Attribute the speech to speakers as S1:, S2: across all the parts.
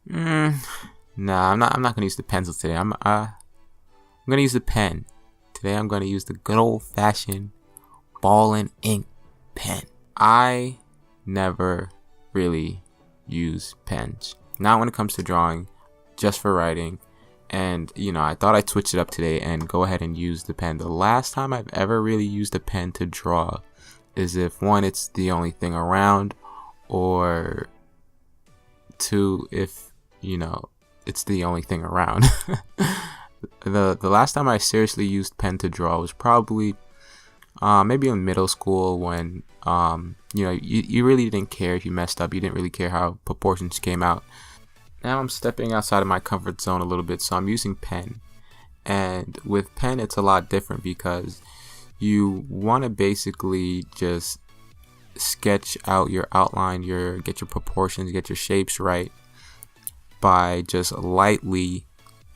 S1: Nah, I'm not gonna use the pencil today. I'm gonna use the pen. Today I'm gonna use the good old fashioned ball and ink pen. I never really use pens. Not when it comes to drawing, just for writing. And I thought I'd switch it up today and go ahead and use the pen. The last time I've ever really used a pen to draw is if one, it's the only thing around, or two, if it's the only thing around. The last time I seriously used pen to draw was probably maybe in middle school, when you really didn't care if you messed up. You didn't really care how proportions came out. Now I'm stepping outside of my comfort zone a little bit, so I'm using pen. And with pen, it's a lot different because you want to basically just sketch out your outline, get your proportions, get your shapes right by just lightly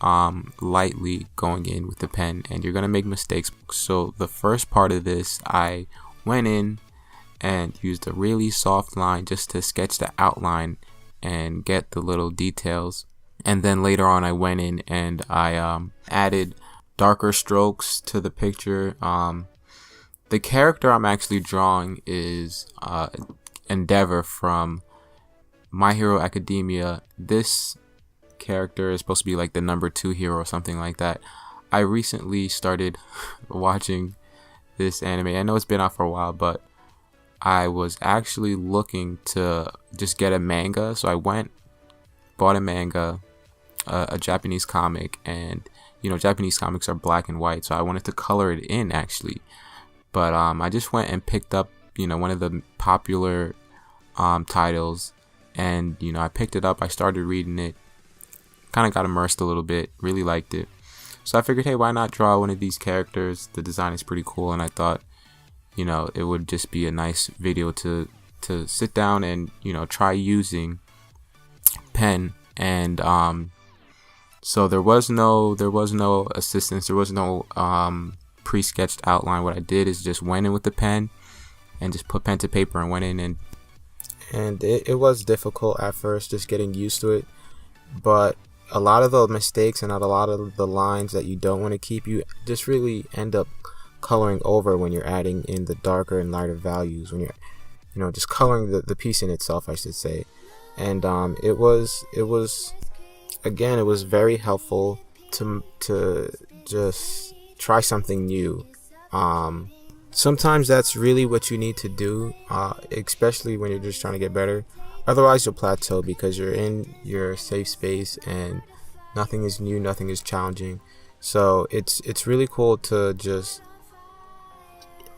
S1: going in with the pen, and you're gonna make mistakes. So the first part of this, I went in and used a really soft line just to sketch the outline and get the little details. And then later on, I went in and I added darker strokes to the picture. The character I'm actually drawing is Endeavor from My Hero Academia. This character is supposed to be like the number 2 hero or something like that. I recently started watching this anime. I know it's been out for a while, but I was actually looking to just get a manga. So I bought a manga, a Japanese comic, and Japanese comics are black and white, so I wanted to color it in actually. But I just went and picked up one of the popular titles, and I picked it up. I started reading it, kind of got immersed a little bit, really liked it. So I figured, hey, why not draw one of these characters? The design is pretty cool, and I thought it would just be a nice video to sit down and try using pen. And so there was no assistance, there was no pre-sketched outline. What I did is just went in with the pen and just put pen to paper and went in, and it was difficult at first, just getting used to it. But a lot of the mistakes and a lot of the lines that you don't want to keep, you just really end up coloring over when you're adding in the darker and lighter values, when you're just coloring the piece in itself, I should say. And it was very helpful to just try something new. Sometimes that's really what you need to do, especially when you're just trying to get better. Otherwise you'll plateau because you're in your safe space and nothing is new, nothing is challenging. So it's really cool to just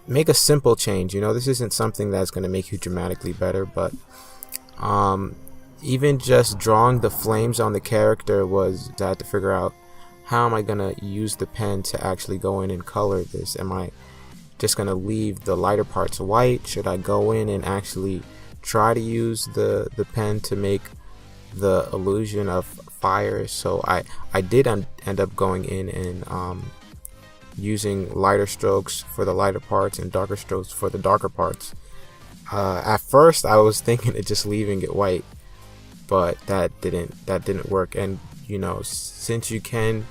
S1: make a simple change. This isn't something that's going to make you dramatically better, but even just drawing the flames on the character I had to figure out, how am I going to use the pen to actually go in and color this? Am I just going to leave the lighter parts white? Should I go in and actually try to use the pen to make the illusion of fire? So I did end up going in and using lighter strokes for the lighter parts and darker strokes for the darker parts. At first I was thinking of just leaving it white, but that didn't work. And since you can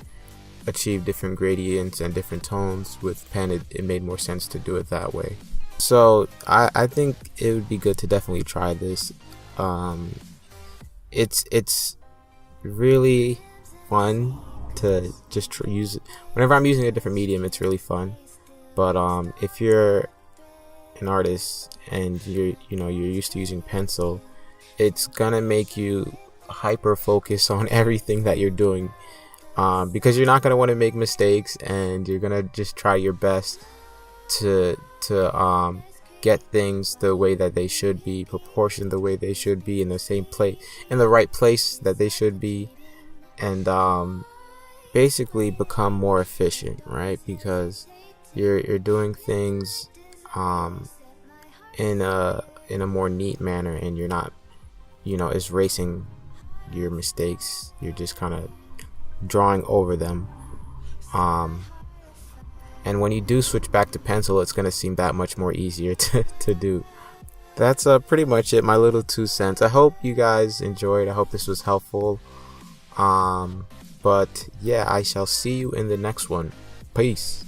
S1: achieve different gradients and different tones with pen, it made more sense to do it that way. So I think it would be good to definitely try this. It's really fun to just use it. Whenever I'm using a different medium, it's really fun. But if you're an artist and you're used to using pencil, it's gonna make you hyper focus on everything that you're doing, because you're not gonna want to make mistakes, and you're gonna just try your best to get things the way that they should be, proportioned the way they should be, in the same place, in the right place that they should be, and basically become more efficient, right? Because you're doing things in a more neat manner, and you're not erasing your mistakes. You're just kind of drawing over them. And when you do switch back to pencil, it's going to seem that much more easier to do. That's pretty much it, my little 2 cents. I hope you guys enjoyed. I hope this was helpful. But yeah, I shall see you in the next one. Peace.